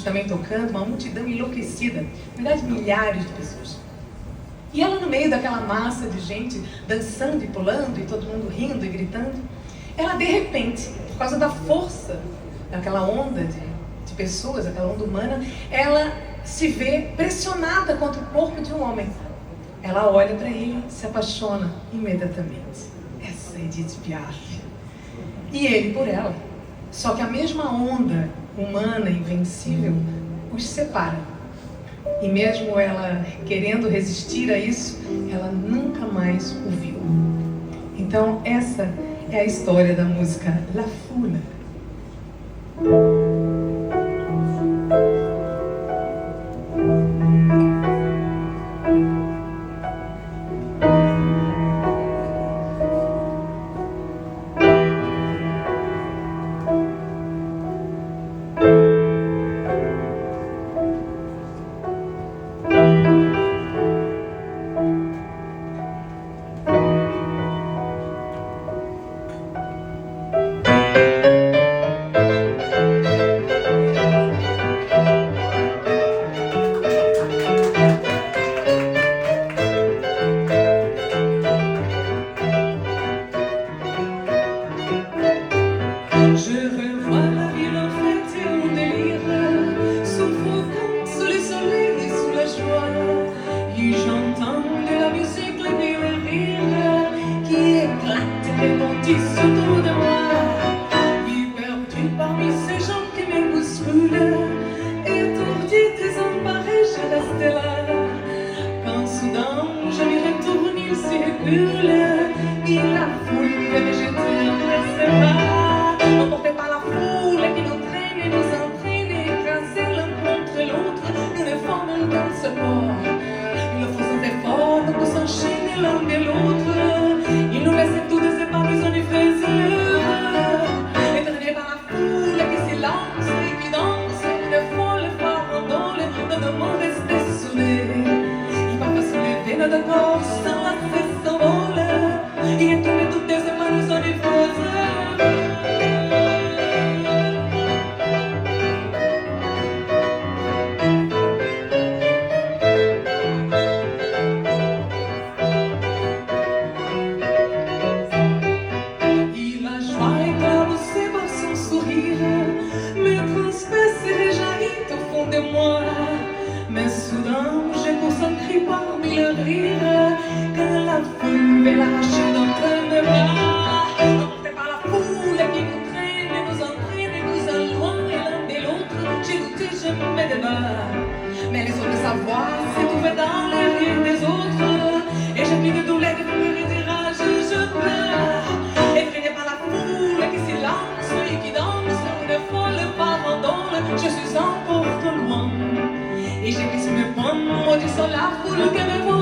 também tocando, uma multidão enlouquecida, na verdade milhares de pessoas. E ela no meio daquela massa de gente dançando e pulando e todo mundo rindo e gritando, ela de repente, por causa da força daquela onda de pessoas, aquela onda humana, ela se vê pressionada contra o corpo de um homem. Ela olha para ele, se apaixona imediatamente. Essa é Edith Piaf. E ele por ela. Só que a mesma onda humana invencível os separa. E mesmo ela querendo resistir a isso, ela nunca mais o viu. Então essa é a história da música La Foule. Mais les autres de sa voix s'est trouvée dans les rires des autres. Et j'ai pris de douleur de pleurer des rages, je pleure. Effrayée par la foule qui s'élance et qui danse, une folle farandole, je suis en porte loin. Et j'ai pris sur mes poings, maudissant la foule que me voit.